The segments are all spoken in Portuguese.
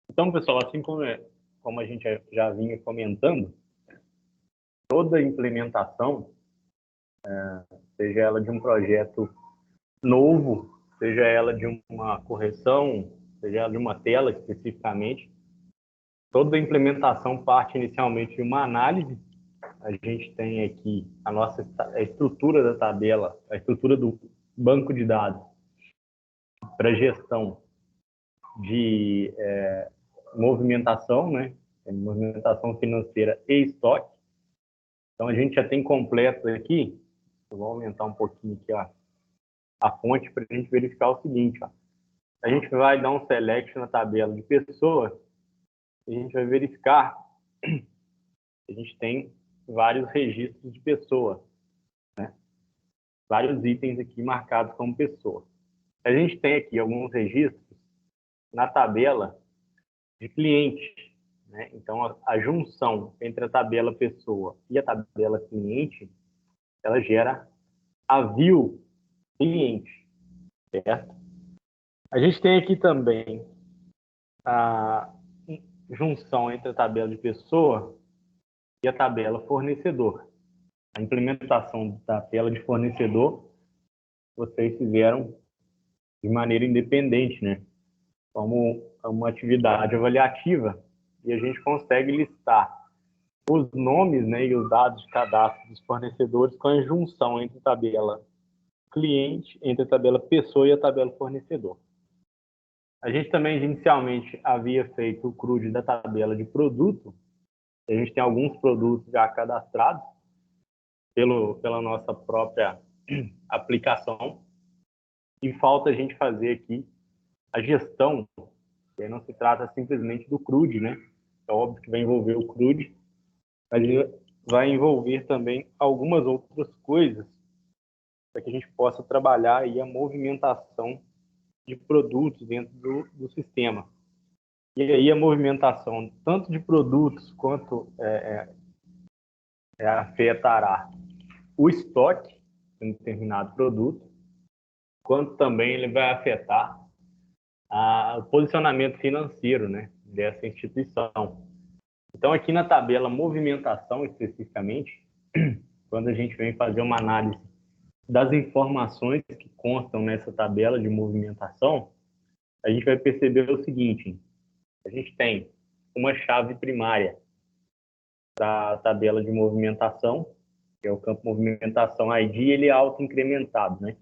Então, pessoal, assim como a gente já vinha comentando, toda implementação, seja ela de um projeto novo, seja ela de uma correção, seja ela de uma tela especificamente, toda implementação parte inicialmente de uma análise. A gente tem aqui a estrutura da tabela, a estrutura do banco de dados para gestão de movimentação, né? Movimentação financeira e estoque. Então, a gente já tem completo aqui. Eu vou aumentar um pouquinho aqui a fonte para a gente verificar o seguinte. Ó. A gente vai dar um select na tabela de pessoas e a gente vai verificar que a gente tem vários registros de pessoa, né? Vários itens aqui marcados como pessoa. A gente tem aqui alguns registros na tabela de cliente, né? Então, a junção entre a tabela pessoa e a tabela cliente, ela gera a view cliente, certo? A gente tem aqui também a junção entre a tabela de pessoa e a tabela fornecedor. A implementação da tela de fornecedor, vocês fizeram de maneira independente, né? Como uma atividade avaliativa, e a gente consegue listar os nomes, né, e os dados de cadastro dos fornecedores com a junção entre a tabela cliente, entre a tabela pessoa e a tabela fornecedor. A gente também inicialmente havia feito o CRUD da tabela de produto. A gente tem alguns produtos já cadastrados pela nossa própria aplicação, e falta a gente fazer aqui a gestão, que aí não se trata simplesmente do CRUD, né? É óbvio que vai envolver o CRUD, mas vai envolver também algumas outras coisas para que a gente possa trabalhar aí a movimentação de produtos dentro do sistema. E aí a movimentação tanto de produtos quanto afetará o estoque de um determinado produto, quanto também ele vai afetar o posicionamento financeiro, né, dessa instituição. Então, aqui na tabela movimentação, especificamente, quando a gente vem fazer uma análise das informações que constam nessa tabela de movimentação, a gente vai perceber o seguinte: a gente tem uma chave primária da tabela de movimentação, que é o campo movimentação ID, ele é auto-incrementado, né?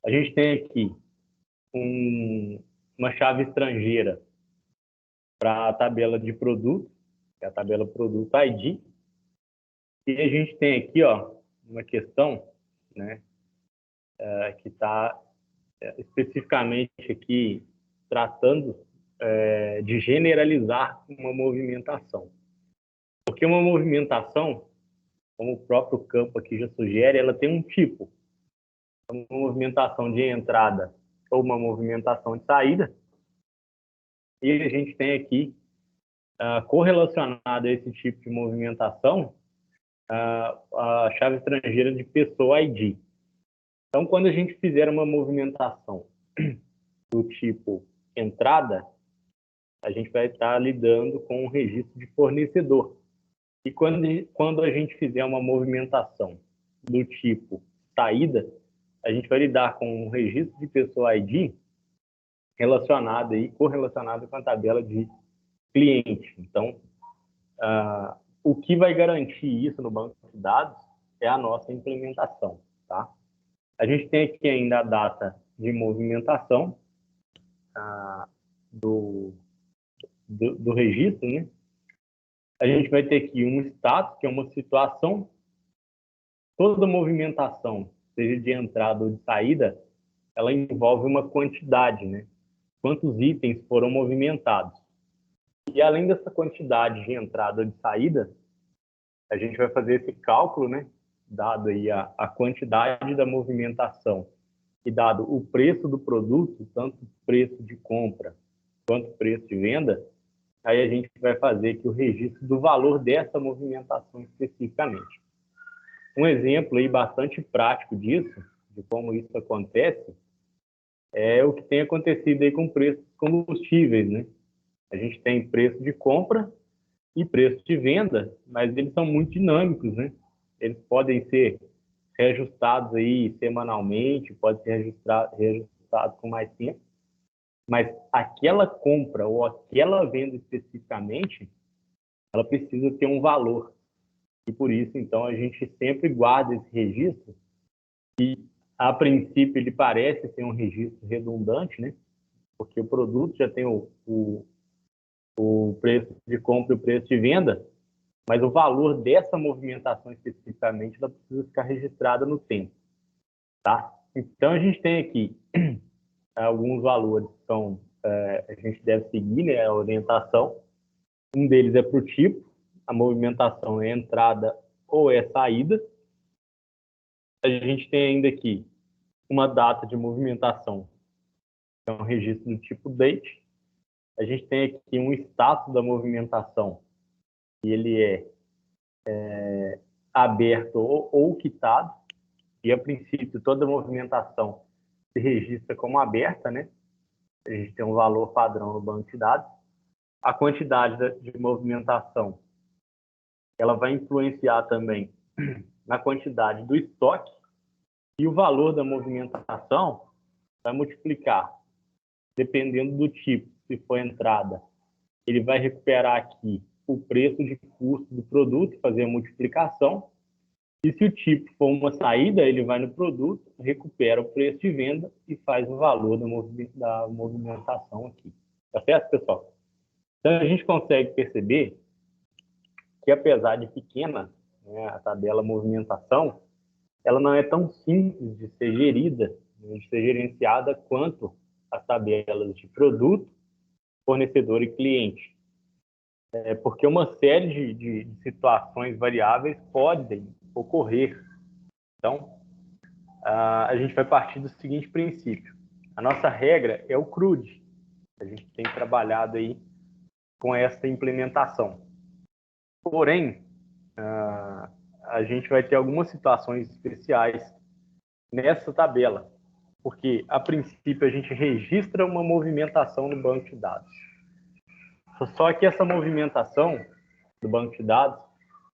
A gente tem aqui uma chave estrangeira para a tabela de produto, que é a tabela produto ID, e a gente tem aqui, ó, uma questão, né, que está especificamente aqui tratando de generalizar uma movimentação. Porque uma movimentação, como o próprio campo aqui já sugere, ela tem um tipo. Uma movimentação de entrada ou uma movimentação de saída. E a gente tem aqui, correlacionado a esse tipo de movimentação, a chave estrangeira de pessoa ID. Então, quando a gente fizer uma movimentação do tipo entrada, a gente vai estar lidando com o registro de fornecedor. E quando a gente fizer uma movimentação do tipo saída, a gente vai lidar com o registro de pessoa ID relacionado aí, correlacionado com a tabela de cliente. Então, o que vai garantir isso no banco de dados é a nossa implementação, tá? A gente tem aqui ainda a data de movimentação do registro, né? A gente vai ter aqui um status, que é uma situação. Toda movimentação, seja de entrada ou de saída, ela envolve uma quantidade, né? Quantos itens foram movimentados. E além dessa quantidade de entrada ou de saída, a gente vai fazer esse cálculo, né? Dado aí a quantidade da movimentação e dado o preço do produto, tanto o preço de compra quanto o preço de venda, aí a gente vai fazer aqui o registro do valor dessa movimentação especificamente. Um exemplo aí bastante prático disso, de como isso acontece, é o que tem acontecido aí com o preço dos combustíveis, né? A gente tem preço de compra e preço de venda, mas eles são muito dinâmicos, né? Eles podem ser reajustados aí semanalmente, pode ser reajustado com mais tempo, mas aquela compra ou aquela venda especificamente, ela precisa ter um valor. E por isso, então, a gente sempre guarda esse registro, e a princípio ele parece ser um registro redundante, né? Porque o produto já tem o preço de compra e o preço de venda, mas o valor dessa movimentação especificamente ela precisa ficar registrada no tempo, tá? Então a gente tem aqui alguns valores que são, a gente deve seguir, né, a orientação. Um deles é para o tipo, a movimentação é entrada ou é saída. A gente tem ainda aqui uma data de movimentação, que é um registro do tipo date. A gente tem aqui um status da movimentação, e ele é aberto ou quitado, e a princípio toda movimentação se registra como aberta, né? A gente tem um valor padrão no banco de dados. A quantidade de movimentação, ela vai influenciar também na quantidade do estoque, e o valor da movimentação vai multiplicar, dependendo do tipo, se for entrada, ele vai recuperar aqui o preço de custo do produto, fazer a multiplicação. E se o tipo for uma saída, ele vai no produto, recupera o preço de venda e faz o valor da movimentação aqui. Tá certo, pessoal? Então, a gente consegue perceber que, apesar de pequena, né, a tabela movimentação, ela não é tão simples de ser gerida, de ser gerenciada quanto as tabelas de produto, fornecedor e cliente. Porque uma série de situações variáveis podem ocorrer. Então, a gente vai partir do seguinte princípio. A nossa regra é o CRUD. A gente tem trabalhado aí com essa implementação. Porém, a gente vai ter algumas situações especiais nessa tabela, porque, a princípio, a gente registra uma movimentação no banco de dados. Só que essa movimentação do banco de dados,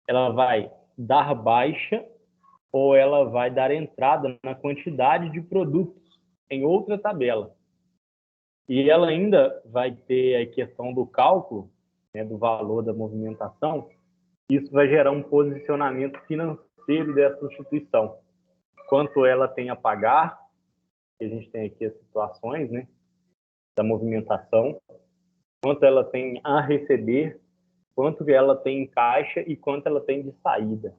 ela vai dar baixa ou ela vai dar entrada na quantidade de produtos em outra tabela. E ela ainda vai ter a questão do cálculo, né, do valor da movimentação. Isso vai gerar um posicionamento financeiro dessa instituição. Quanto ela tem a pagar, que a gente tem aqui as situações, né, da movimentação, quanto ela tem a receber, quanto ela tem em caixa e quanto ela tem de saída.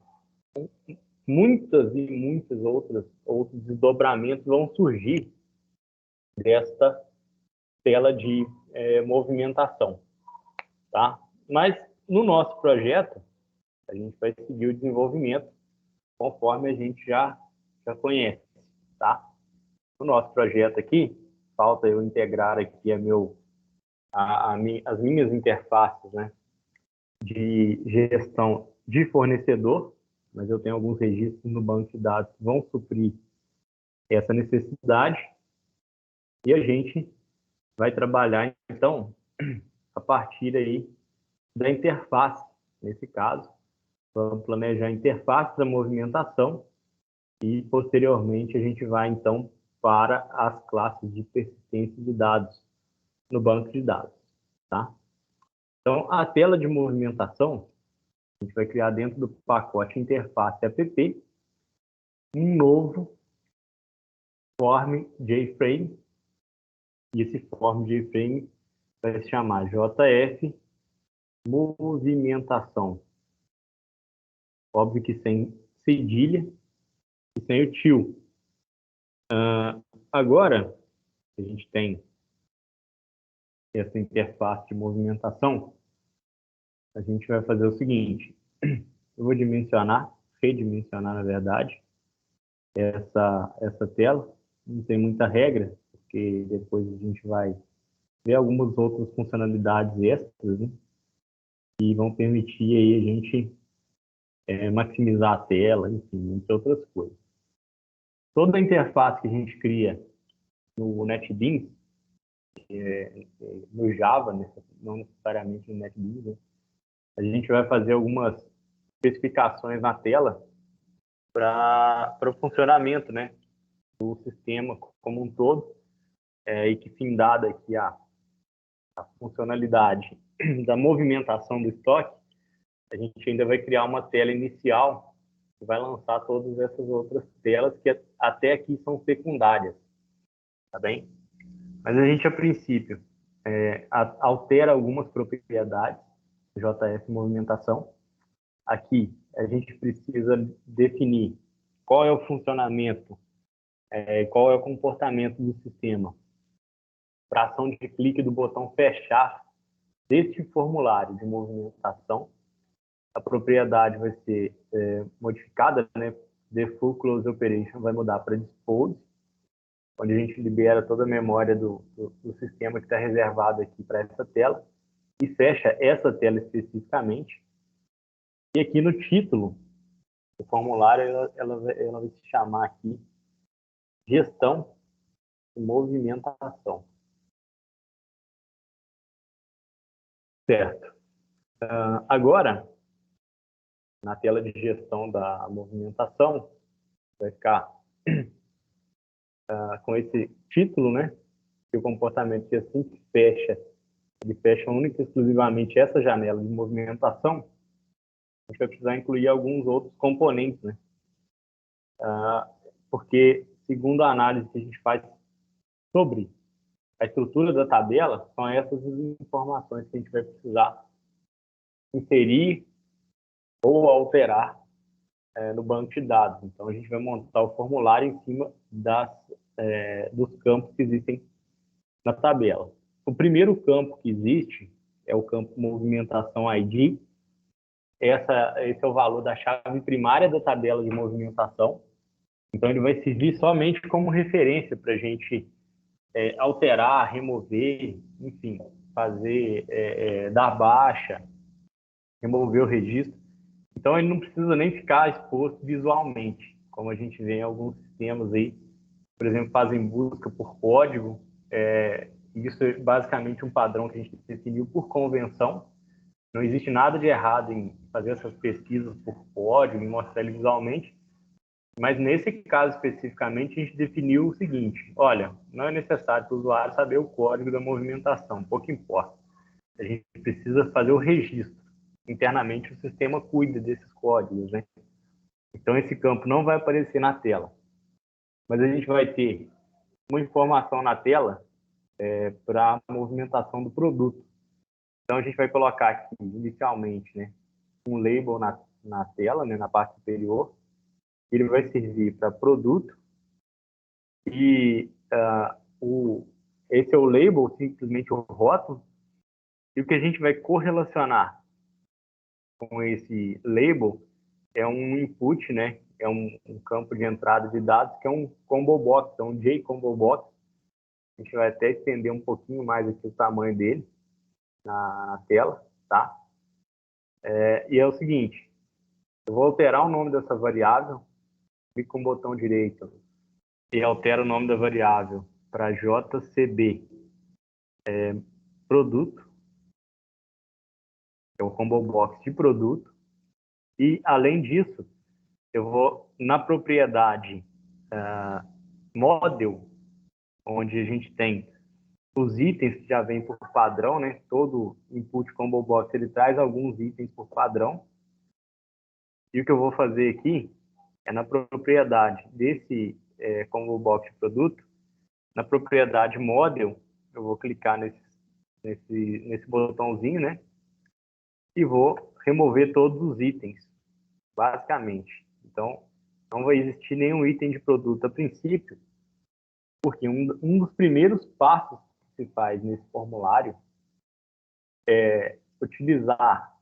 Muitas e muitas outros desdobramentos vão surgir desta tela de movimentação, tá? Mas no nosso projeto, a gente vai seguir o desenvolvimento conforme a gente já conhece, tá? No nosso projeto aqui, falta eu integrar aqui as minhas interfaces, né, de gestão de fornecedor, mas eu tenho alguns registros no banco de dados que vão suprir essa necessidade, e a gente vai trabalhar, então, a partir aí da interface, nesse caso. Vamos planejar a interface da movimentação e, posteriormente, a gente vai, então, para as classes de persistência de dados no banco de dados, tá? Então, a tela de movimentação, a gente vai criar dentro do pacote interface app um novo form JFrame, e esse form JFrame vai se chamar JF movimentação. Óbvio que sem cedilha e sem o til. Agora, a gente tem essa interface de movimentação, a gente vai fazer o seguinte. Eu vou redimensionar, na verdade, essa tela. Não tem muita regra, porque depois a gente vai ver algumas outras funcionalidades extras, né, que vão permitir aí a gente maximizar a tela, enfim, entre outras coisas. Toda a interface que a gente cria no NetBeans, no Java, não necessariamente no NetBeans, né? A gente vai fazer algumas especificações na tela para o funcionamento, né, do sistema como um todo, e que findada aqui a funcionalidade da movimentação do estoque, a gente ainda vai criar uma tela inicial que vai lançar todas essas outras telas que até aqui são secundárias, tá bem? Mas a gente, a princípio, altera algumas propriedades do JS Movimentação. Aqui, a gente precisa definir qual é o funcionamento, qual é o comportamento do sistema para ação de clique do botão fechar deste formulário de movimentação. A propriedade vai ser modificada, né? Default Close Operation vai mudar para Dispose, onde a gente libera toda a memória do sistema que está reservado aqui para essa tela e fecha essa tela especificamente. E aqui no título do formulário, ela vai se chamar aqui Gestão de Movimentação. Certo. Agora, na tela de gestão da movimentação, vai ficar com esse título, né? Que o comportamento que assim que fecha, ele fecha única e exclusivamente essa janela de movimentação. A gente vai precisar incluir alguns outros componentes, né? Porque, segundo a análise que a gente faz sobre a estrutura da tabela, são essas as informações que a gente vai precisar inserir ou alterar no banco de dados. Então, a gente vai montar o formulário em cima dos campos que existem na tabela. O primeiro campo que existe é o campo movimentação ID. Esse é o valor da chave primária da tabela de movimentação. Então, ele vai servir somente como referência para a gente alterar, remover, enfim, fazer, dar baixa, remover o registro. Então, ele não precisa nem ficar exposto visualmente, como a gente vê em alguns sistemas aí, por exemplo, fazem busca por código. Isso é basicamente um padrão que a gente definiu por convenção. Não existe nada de errado em fazer essas pesquisas por código, em mostrar ele visualmente, mas nesse caso especificamente a gente definiu o seguinte: olha, não é necessário para o usuário saber o código da movimentação, pouco importa. A gente precisa fazer o registro. Internamente o sistema cuida desses códigos, né? Então esse campo não vai aparecer na tela, mas a gente vai ter uma informação na tela para a movimentação do produto. Então a gente vai colocar aqui inicialmente, né, um label na tela, né, na parte superior. Ele vai servir para produto e esse é o label, simplesmente o rótulo. E o que a gente vai correlacionar com esse label é um input, né? É um campo de entrada de dados que é um combo box, é um JCombo box. A gente vai até estender um pouquinho mais aqui o tamanho dele na tela, tá? E é o seguinte: eu vou alterar o nome dessa variável, clico com o botão direito e altero o nome da variável para JCB produto, é o combo box de produto. E, além disso, eu vou na propriedade model, onde a gente tem os itens que já vêm por padrão, né? Todo input combo box ele traz alguns itens por padrão. E o que eu vou fazer aqui é na propriedade desse combo box de produto, na propriedade model, eu vou clicar nesse botãozinho, né? E vou remover todos os itens, basicamente. Então, não vai existir nenhum item de produto a princípio, porque um dos primeiros passos que se faz nesse formulário é utilizar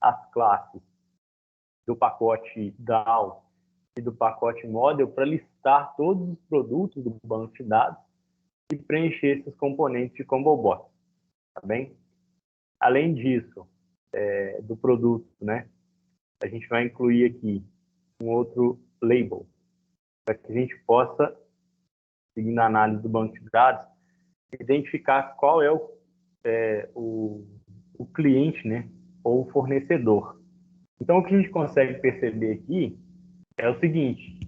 as classes do pacote DAO e do pacote Model para listar todos os produtos do banco de dados e preencher esses componentes de combo box, tá bem? Além disso, do produto, né, a gente vai incluir aqui um outro label para que a gente possa seguindo a análise do banco de dados, identificar qual é o cliente, né, ou o fornecedor. Então, o que a gente consegue perceber aqui é o seguinte: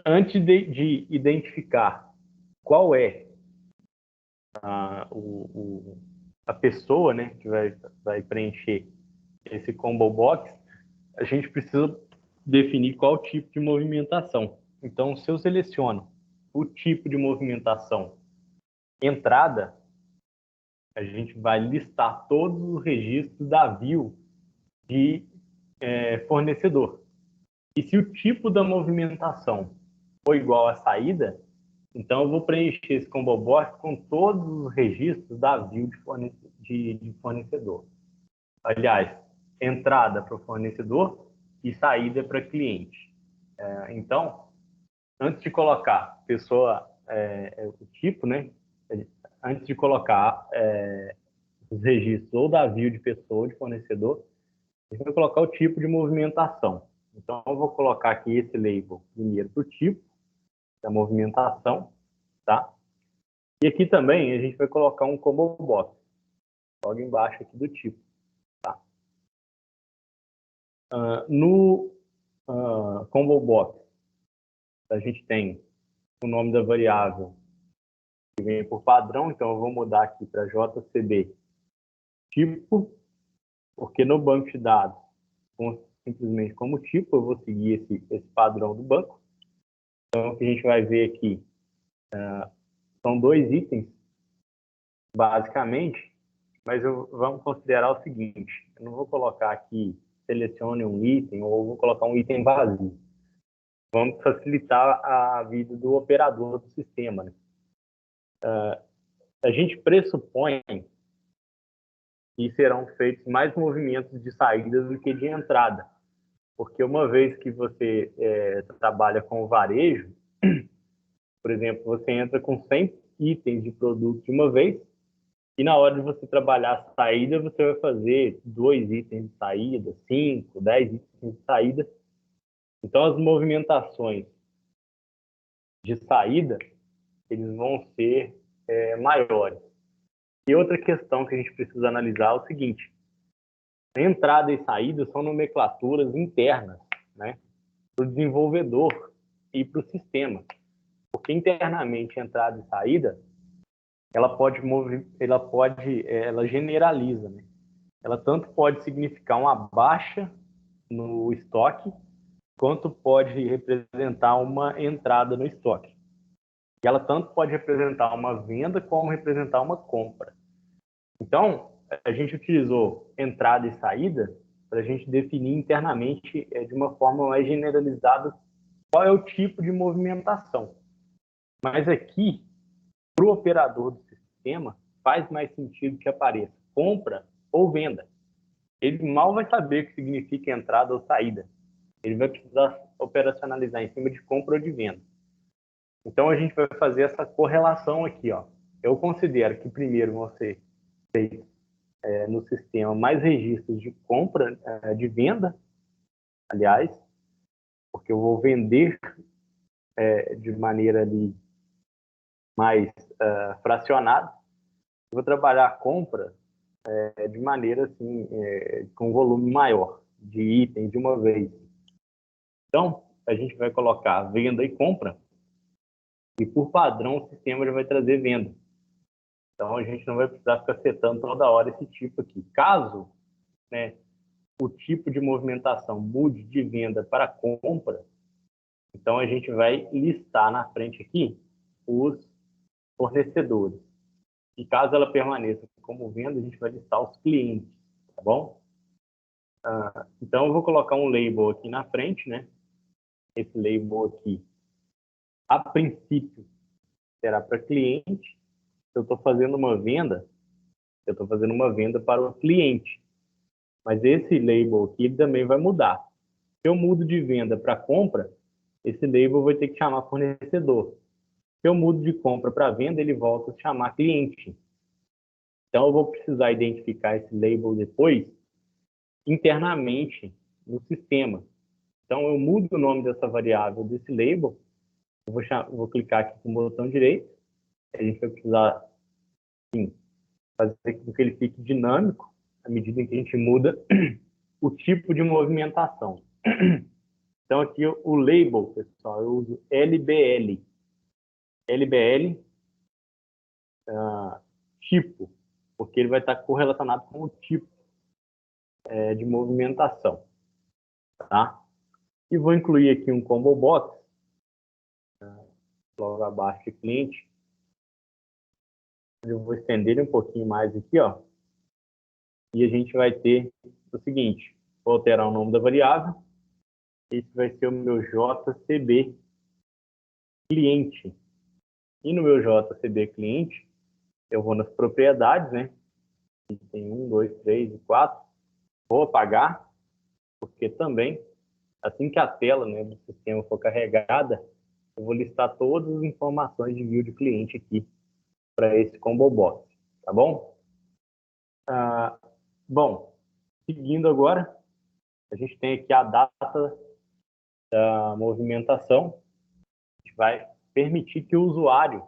antes de identificar qual é a pessoa, né, que vai preencher esse combo box, a gente precisa definir qual tipo de movimentação. Então, se eu seleciono o tipo de movimentação entrada, a gente vai listar todos os registros da view de fornecedor. E se o tipo da movimentação for igual à saída, então eu vou preencher esse combo box com todos os registros da view de fornecedor. Aliás, entrada para o fornecedor e saída para cliente. Então, antes de colocar o tipo, né? Antes de colocar os registros ou da view de pessoa ou de fornecedor, a gente vai colocar o tipo de movimentação. Então, eu vou colocar aqui esse label primeiro para o tipo da movimentação, tá? E aqui também a gente vai colocar um combo box, logo embaixo aqui do tipo, tá? No combo box, a gente tem o nome da variável que vem por padrão, então eu vou mudar aqui para JCB tipo, porque no banco de dados, simplesmente como tipo, eu vou seguir esse padrão do banco. Então, o que a gente vai ver aqui são dois itens, basicamente, mas vamos considerar o seguinte: eu não vou colocar aqui, selecione um item, ou vou colocar um item vazio. Vamos facilitar a vida do operador do sistema, né? A gente pressupõe que serão feitos mais movimentos de saída do que de entrada, porque uma vez que você trabalha com o varejo, por exemplo, você entra com 100 itens de produto de uma vez, e na hora de você trabalhar a saída, você vai fazer 2 itens de saída, 5, 10 itens de saída. Então, as movimentações de saída, eles vão ser maiores. E outra questão que a gente precisa analisar é o seguinte: entrada e saída são nomenclaturas internas, né, para o desenvolvedor e para o sistema. Porque internamente entrada e saída, ela generaliza, né? Ela tanto pode significar uma baixa no estoque, quanto pode representar uma entrada no estoque. E ela tanto pode representar uma venda, como representar uma compra. Então, a gente utilizou entrada e saída para a gente definir internamente, de uma forma mais generalizada, qual é o tipo de movimentação. Mas aqui, para o operador do sistema, faz mais sentido que apareça compra ou venda. Ele mal vai saber o que significa entrada ou saída. Ele vai precisar operacionalizar em cima de compra ou de venda. Então, a gente vai fazer essa correlação aqui, ó. Eu considero que primeiro vão ser feitos no sistema mais registros de compra, de venda, aliás, porque eu vou vender de maneira ali mais fracionada. Eu vou trabalhar a compra de maneira assim, com volume maior de itens de uma vez. Então, a gente vai colocar venda e compra, e por padrão o sistema já vai trazer venda. Então, a gente não vai precisar ficar setando toda hora esse tipo aqui. Caso, né, o tipo de movimentação mude de venda para compra, então a gente vai listar na frente aqui os fornecedores. E caso ela permaneça como venda, a gente vai listar os clientes, tá bom? Então eu vou colocar um label aqui na frente, né? Esse label aqui, a princípio, será para cliente. Se eu estou fazendo uma venda, eu estou fazendo uma venda para o cliente. Mas esse label aqui também vai mudar. Se eu mudo de venda para compra, esse label vai ter que chamar fornecedor. Se eu mudo de compra para venda, ele volta a chamar cliente. Então, eu vou precisar identificar esse label depois internamente no sistema. Então, eu mudo o nome dessa variável, desse label, vou clicar aqui com o botão direito. A gente vai precisar, sim, fazer com que ele fique dinâmico à medida em que a gente muda o tipo de movimentação. Então, aqui o label, pessoal, eu uso LBL. LBL, tipo, porque ele vai estar correlacionado com o tipo de movimentação, tá? E vou incluir aqui um combo box, logo abaixo de cliente. Eu vou estender ele um pouquinho mais aqui, ó. E a gente vai ter o seguinte: vou alterar o nome da variável. Esse vai ser o meu JCB cliente. E no meu JCB cliente, eu vou nas propriedades, né? Tem 1, 2, 3 e 4. Vou apagar, porque também, assim que a tela, né, do sistema for carregada, eu vou listar todas as informações de view de cliente aqui para esse combo box, tá bom? Bom, seguindo agora, a gente tem aqui a data da movimentação. A gente vai permitir que o usuário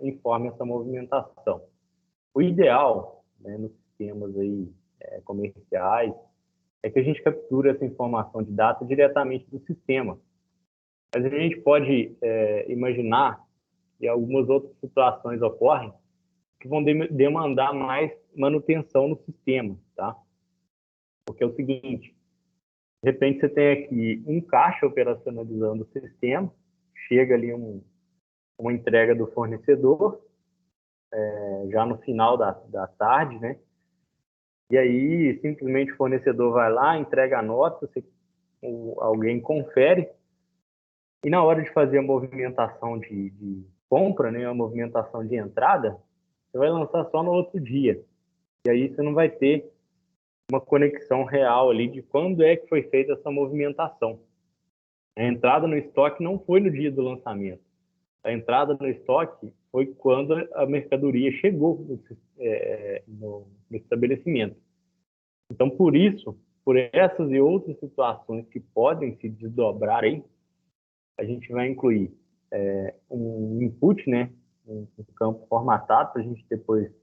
informe essa movimentação. O ideal, né, nos sistemas aí, comerciais, é que a gente capture essa informação de data diretamente do sistema. Mas a gente pode imaginar que algumas outras situações ocorrem que vão demandar mais manutenção no sistema, tá? Porque é o seguinte: de repente você tem aqui um caixa operacionalizando o sistema, chega ali uma entrega do fornecedor, já no final da tarde, né? E aí, simplesmente o fornecedor vai lá, entrega a nota, alguém confere, e na hora de fazer a movimentação de compra, né, a movimentação de entrada, você vai lançar só no outro dia. E aí você não vai ter uma conexão real ali de quando é que foi feita essa movimentação. A entrada no estoque não foi no dia do lançamento. A entrada no estoque foi quando a mercadoria chegou no estabelecimento. Então, por isso, por essas e outras situações que podem se desdobrar aí, a gente vai incluir um input, né, um campo formatado para a gente depois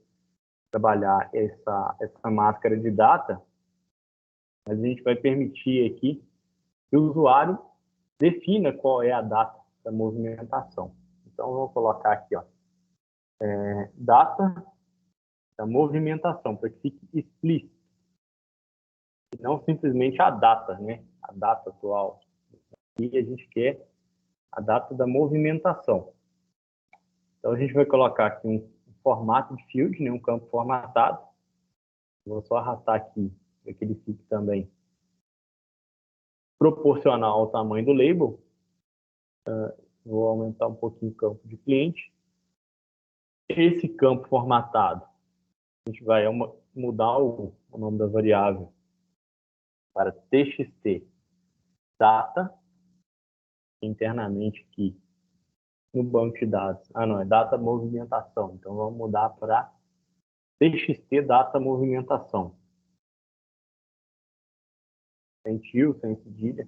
trabalhar essa máscara de data, mas a gente vai permitir aqui que o usuário defina qual é a data da movimentação. Então, eu vou colocar aqui, ó, data da movimentação, para que fique explícito, e não simplesmente a data, né, a data atual. E a gente quer a data da movimentação. Então, a gente vai colocar aqui um formato de field, né, um campo formatado. Vou só arrastar aqui para que ele fique também proporcional ao tamanho do label. Vou aumentar um pouquinho o campo de cliente. Esse campo formatado, a gente vai mudar o nome da variável para txt data, internamente aqui no banco de dados. Não, é data movimentação. Então, vamos mudar para txt data movimentação. Sem tio, sem cedilha.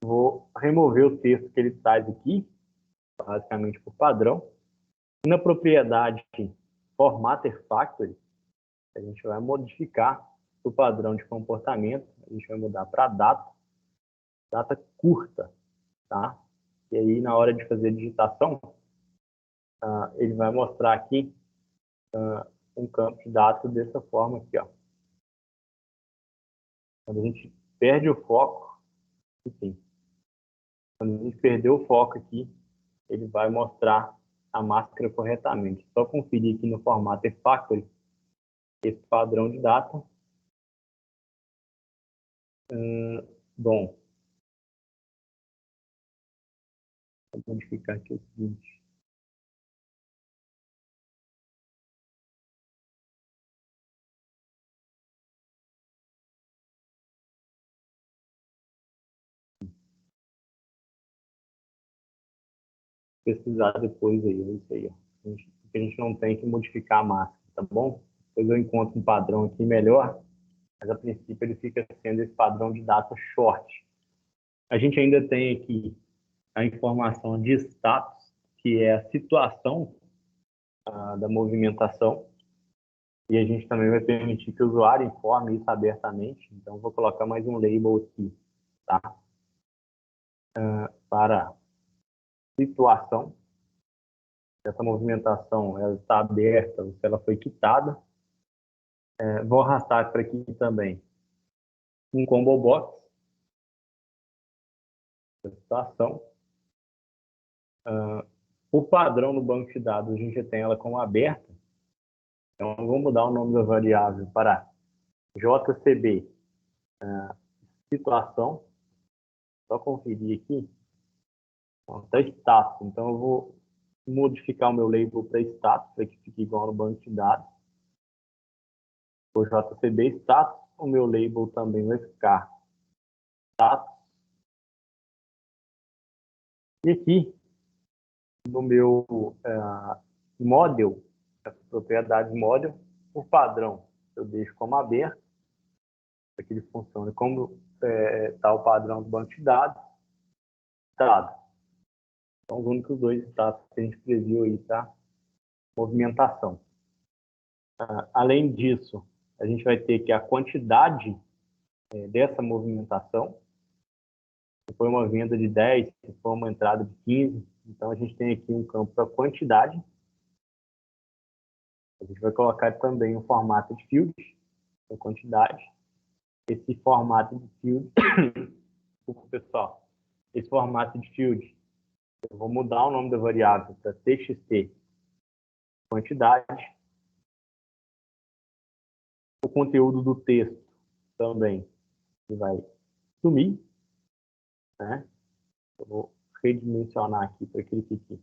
Vou remover o texto que ele traz aqui, basicamente por padrão. E na propriedade formatter factory, a gente vai modificar o padrão de comportamento. A gente vai mudar para data curta, tá? E aí, na hora de fazer a digitação, ele vai mostrar aqui um campo de dados dessa forma aqui, ó. Quando a gente perde o foco, enfim, quando a gente perdeu o foco aqui, ele vai mostrar a máscara corretamente. Só conferir aqui no formato factory esse padrão de data. Bom, vou modificar aqui o seguinte. Pesquisar depois aí, é isso aí, ó. Porque a gente não tem que modificar a máscara, tá bom? Depois eu encontro um padrão aqui melhor, mas a princípio ele fica sendo esse padrão de data short. A gente ainda tem aqui a informação de status, que é a situação da movimentação, e a gente também vai permitir que o usuário informe isso abertamente. Então, vou colocar mais um label aqui, tá? Para situação, se essa movimentação ela está aberta, ou se ela foi quitada. Vou arrastar para aqui também um combo box, situação. Por padrão no banco de dados, a gente tem ela como aberta. Então, eu vou mudar o nome da variável para JCB situação. Só conferir aqui. Está status. Então, eu vou modificar o meu label para status, para que fique igual no banco de dados. O JCB status, o meu label também vai ficar status. E aqui, no meu model, propriedade model, por padrão, eu deixo como aberto, para que ele funcione como está o padrão do banco de dados, estado. São os únicos dois estados que a gente previu aí, tá? Movimentação. Além disso, a gente vai ter que a quantidade dessa movimentação. Se for uma venda de 10, se for uma entrada de 15, então a gente tem aqui um campo para quantidade. A gente vai colocar também um formato de field, a quantidade. Esse formato de field, pessoal, esse formato de field, eu vou mudar o nome da variável para txt quantidade. O conteúdo do texto também vai sumir, né? Eu vou redimensionar aqui para que ele fique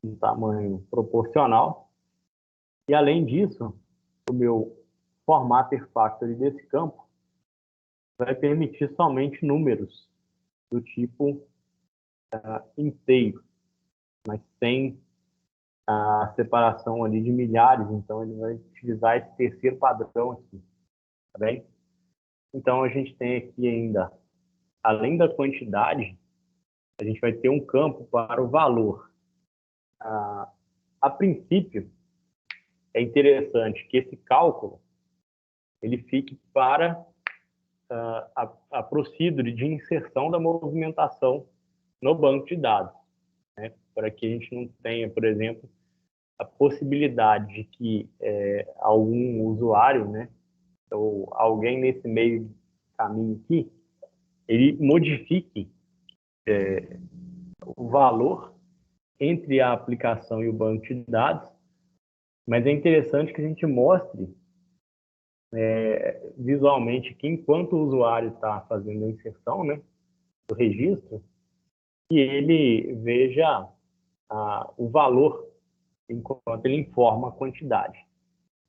um tamanho proporcional. E além disso, o meu formatter factory desse campo vai permitir somente números do tipo inteiro, mas sem a separação ali de milhares. Então ele vai utilizar esse terceiro padrão aqui, tá bem? Então a gente tem aqui ainda, além da quantidade, a gente vai ter um campo para o valor. A princípio, é interessante que esse cálculo ele fique para a procedure de inserção da movimentação no banco de dados, né? Para que a gente não tenha, por exemplo, a possibilidade de que algum usuário, né, ou alguém nesse meio caminho aqui, ele modifique o valor entre a aplicação e o banco de dados, mas é interessante que a gente mostre visualmente que enquanto o usuário está fazendo a inserção, né, do registro, que ele veja o valor enquanto ele informa a quantidade.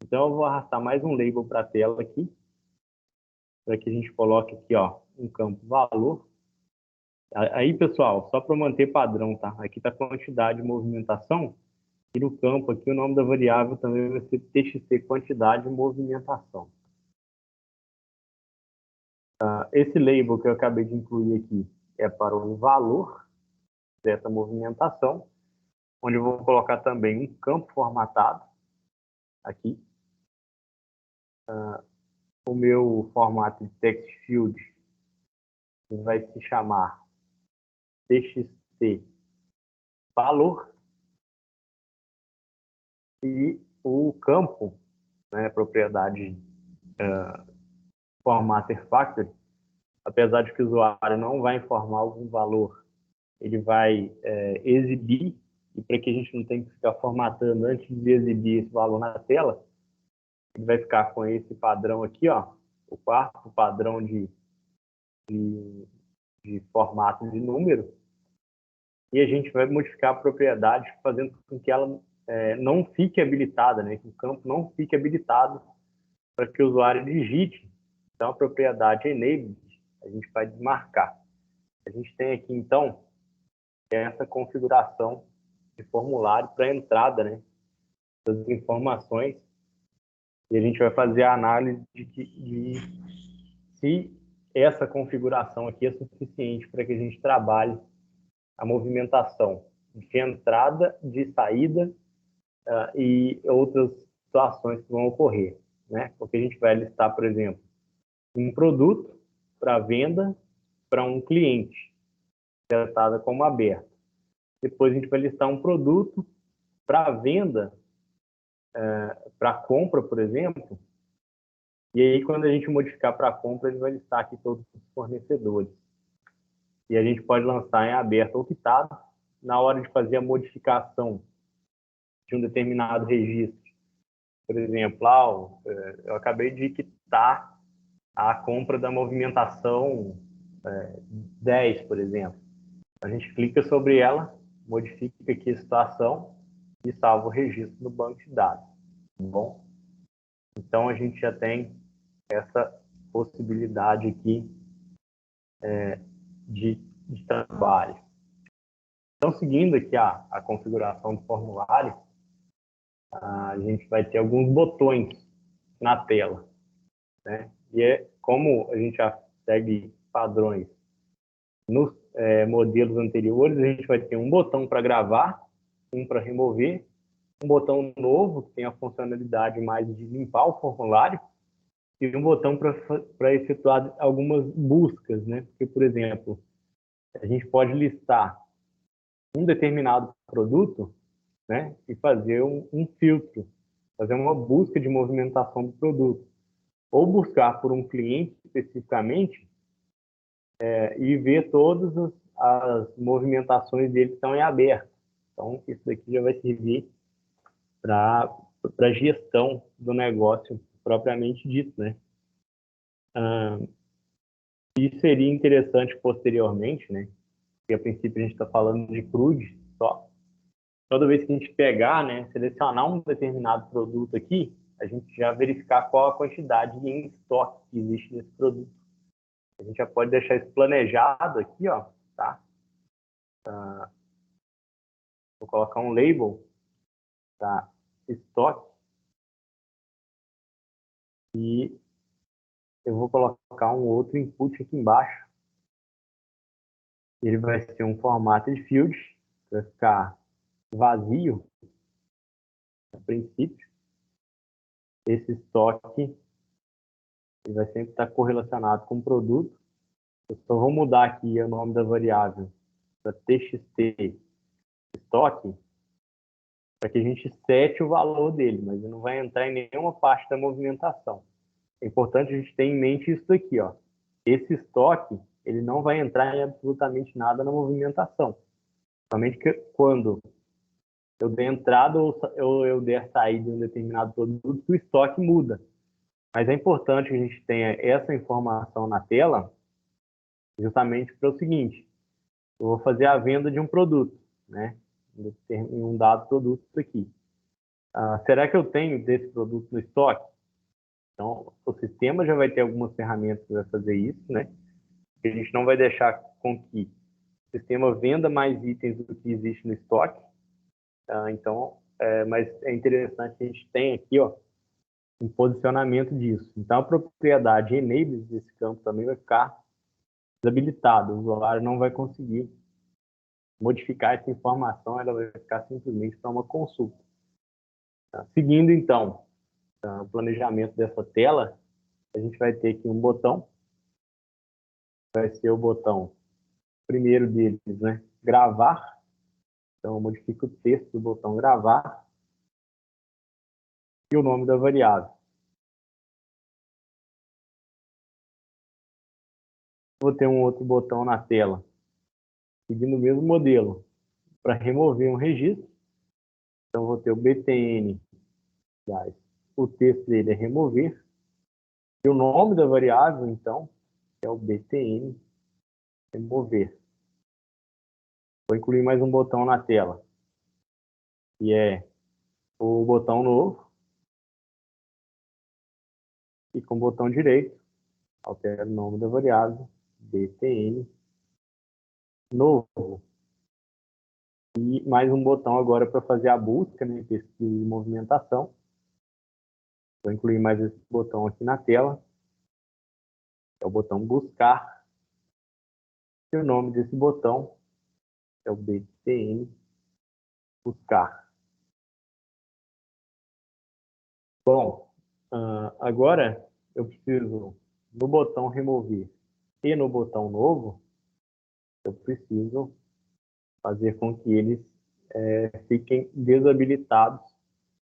Então, eu vou arrastar mais um label para a tela aqui, para que a gente coloque aqui, ó, um campo valor. Aí, pessoal, só para manter padrão, tá? Aqui está a quantidade de movimentação, e no campo aqui o nome da variável também vai ser txt quantidade de movimentação. Esse label que eu acabei de incluir aqui é para o valor dessa movimentação, onde eu vou colocar também um campo formatado aqui. O meu formato de text field vai se chamar txt valor, e o campo, né, propriedade formatter factory, apesar de que o usuário não vai informar algum valor, ele vai exibir, e para que a gente não tenha que ficar formatando antes de exibir esse valor na tela, ele vai ficar com esse padrão aqui, ó, o quarto padrão de formato de número, e a gente vai modificar a propriedade fazendo com que ela não fique habilitada, né, que o campo não fique habilitado para que o usuário digite. Então, a propriedade enabled, a gente vai desmarcar. A gente tem aqui, então, essa configuração de formulário para entrada, né, das informações, e a gente vai fazer a análise de se essa configuração aqui é suficiente para que a gente trabalhe a movimentação de entrada, de saída e outras situações que vão ocorrer, né? Porque a gente vai listar, por exemplo, um produto para venda para um cliente, tratada como aberto. Depois a gente vai listar um produto para venda, para compra, por exemplo, e aí quando a gente modificar para compra, ele vai listar aqui todos os fornecedores. E a gente pode lançar em aberto ou quitado. Na hora de fazer a modificação de um determinado registro, por exemplo, eu acabei de quitar a compra da movimentação 10, por exemplo. A gente clica sobre ela, modifica aqui a situação e salva o registro no banco de dados. Tá bom? Então, a gente já tem essa possibilidade aqui de trabalho. Então, seguindo aqui a configuração do formulário, a gente vai ter alguns botões na tela, né? E como a gente já segue padrões nos modelos anteriores, a gente vai ter um botão para gravar, um para remover, um botão novo, que tem a funcionalidade mais de limpar o formulário, e um botão para efetuar algumas buscas, né? Porque, por exemplo, a gente pode listar um determinado produto, né? E fazer um filtro, fazer uma busca de movimentação do produto. Ou buscar por um cliente especificamente e ver todas as movimentações dele que estão em aberto. Então, isso daqui já vai servir para a gestão do negócio propriamente dito, né? E seria interessante posteriormente, né? Porque a princípio a gente está falando de crude só. Toda vez que a gente pegar, né, selecionar um determinado produto aqui, a gente já verificar qual a quantidade em estoque que existe nesse produto. A gente já pode deixar isso planejado aqui, ó, tá? Vou colocar um label, tá? Estoque. E eu vou colocar um outro input aqui embaixo. Ele vai ser um formato de field, vai ficar vazio, a princípio. Esse estoque ele vai sempre estar correlacionado com o produto. Eu só vou mudar aqui o nome da variável para txt estoque, para que a gente sete o valor dele, mas ele não vai entrar em nenhuma parte da movimentação. É importante a gente ter em mente isso aqui, ó. Esse estoque, ele não vai entrar em absolutamente nada na movimentação. Somente que quando eu der entrada ou eu der saída de um determinado produto, o estoque muda. Mas é importante que a gente tenha essa informação na tela, justamente para o seguinte: eu vou fazer a venda de um produto, né? Em um dado produto aqui. Será que eu tenho desse produto no estoque? Então, o sistema já vai ter algumas ferramentas para fazer isso, né? A gente não vai deixar com que o sistema venda mais itens do que existe no estoque. Então, mas é interessante que a gente tenha aqui, ó, um posicionamento disso. Então, a propriedade enables desse campo também vai ficar desabilitado. O usuário não vai conseguir modificar essa informação, ela vai ficar simplesmente para uma consulta. Seguindo, então, o planejamento dessa tela, a gente vai ter aqui um botão, vai ser o botão primeiro deles, né? Gravar. Então, eu modifico o texto do botão gravar e o nome da variável. Vou ter um outro botão na tela, seguindo o mesmo modelo, para remover um registro. Então, vou ter o btn, o texto dele é remover, e o nome da variável, então, é o btn remover. Vou incluir mais um botão na tela, que é o botão novo, e com o botão direito, altero o nome da variável, btn novo. E mais um botão agora para fazer a busca, né, pesquisa de movimentação. Vou incluir mais esse botão aqui na tela. é o botão buscar, e o nome desse botão é o BTN buscar. Bom, agora eu preciso, no botão remover e no botão novo, eu preciso fazer com que eles fiquem desabilitados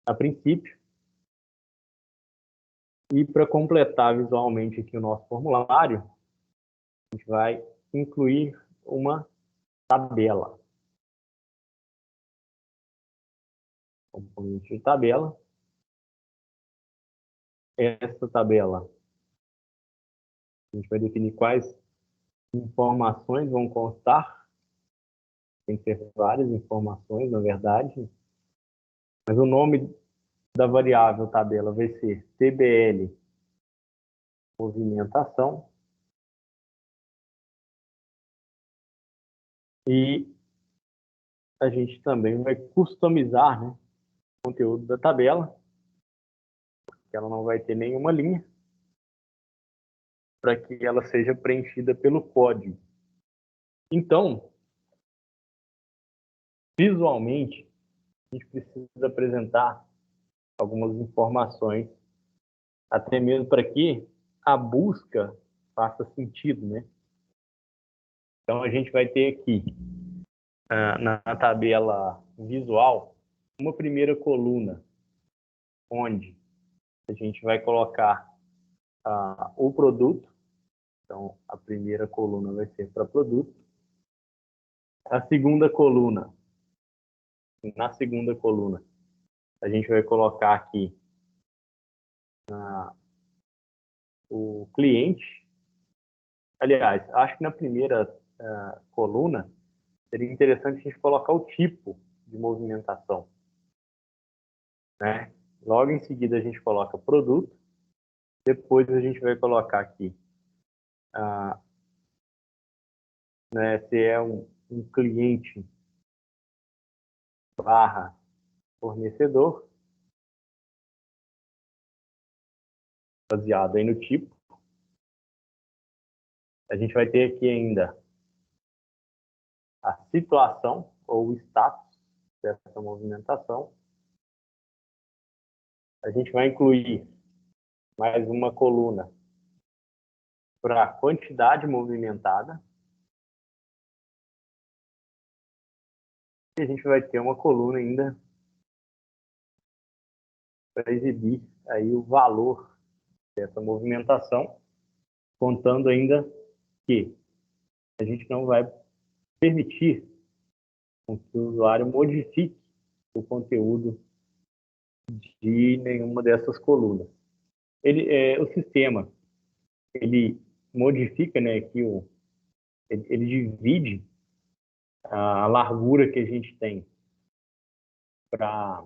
a princípio. E para completar visualmente aqui o nosso formulário, a gente vai incluir uma tabela. Componente de tabela. Essa tabela, a gente vai definir quais informações vão constar. Tem que ter várias informações, na verdade. Mas o nome da variável tabela vai ser TBL movimentação. E a gente também vai customizar, né, o conteúdo da tabela, porque ela não vai ter nenhuma linha, para que ela seja preenchida pelo código. Então, visualmente, a gente precisa apresentar algumas informações, até mesmo para que a busca faça sentido, né? Então, a gente vai ter aqui, na tabela visual, uma primeira coluna, onde a gente vai colocar o produto. Então, a primeira coluna vai ser para produto. A segunda coluna, na segunda coluna, a gente vai colocar aqui o cliente. Aliás, acho que na primeira coluna seria interessante a gente colocar o tipo de movimentação, né? Logo em seguida a gente coloca produto. Depois a gente vai colocar aqui né, se é um cliente barra fornecedor, baseado aí no tipo. A gente vai ter aqui ainda a situação ou o status dessa movimentação. A gente vai incluir mais uma coluna para a quantidade movimentada. E a gente vai ter uma coluna ainda para exibir aí o valor dessa movimentação, contando ainda que a gente não vai permitir que o usuário modifique o conteúdo de nenhuma dessas colunas. O sistema, ele modifica, né, que ele divide a largura que a gente tem para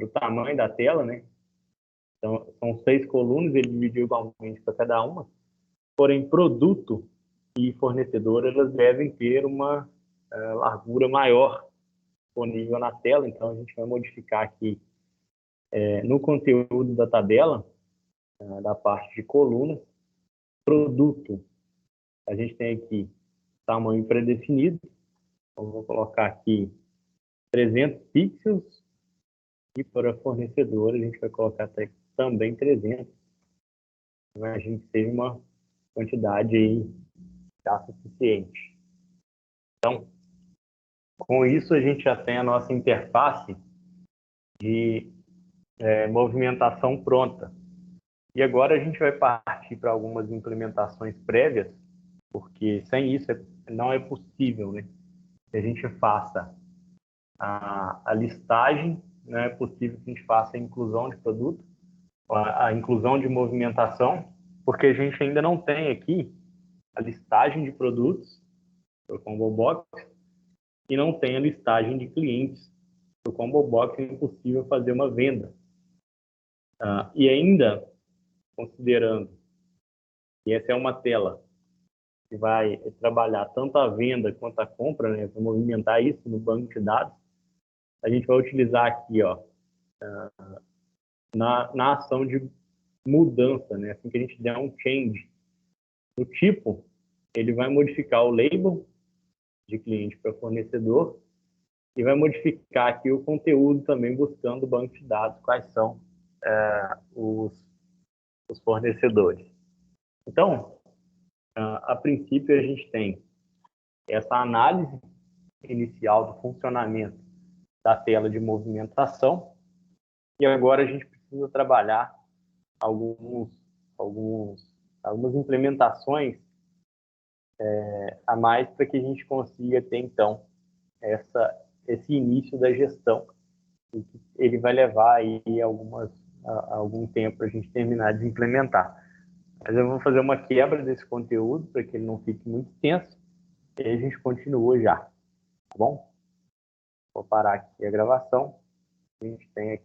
o tamanho da tela, né? Então, são 6 colunas, ele dividiu igualmente para cada uma. Porém, produto e fornecedor, elas devem ter uma largura maior disponível na tela. Então, a gente vai modificar aqui no conteúdo da tabela, da parte de colunas, produto. A gente tem aqui tamanho pré-definido. Então, vou colocar aqui 300 pixels. E para fornecedor, a gente vai colocar também 300. Imagino que seja uma quantidade aí já suficiente. Então, com isso, a gente já tem a nossa interface de movimentação pronta. E agora a gente vai partir para algumas implementações prévias, porque sem isso não é possível, né? Que a gente faça a listagem, não é possível que a gente faça a inclusão de produto, a inclusão de movimentação, porque a gente ainda não tem aqui a listagem de produtos do Combo Box e não tem a listagem de clientes do Combo Box. É impossível fazer uma venda. E ainda, considerando que essa é uma tela que vai trabalhar tanto a venda quanto a compra, né, para movimentar isso no banco de dados, a gente vai utilizar aqui, ó, na ação de mudança, né? Assim que a gente der um change no tipo, ele vai modificar o label de cliente para fornecedor e vai modificar aqui o conteúdo também buscando o banco de dados, quais são os, os fornecedores. Então, a princípio, a gente tem essa análise inicial do funcionamento da tela de movimentação e agora a gente precisa trabalhar algumas implementações a mais para que a gente consiga ter, então, esse início da gestão. E que ele vai levar aí algum tempo para a gente terminar de implementar. Mas eu vou fazer uma quebra desse conteúdo para que ele não fique muito extenso e aí a gente continua já, tá bom? Vou parar aqui a gravação. A gente tem aqui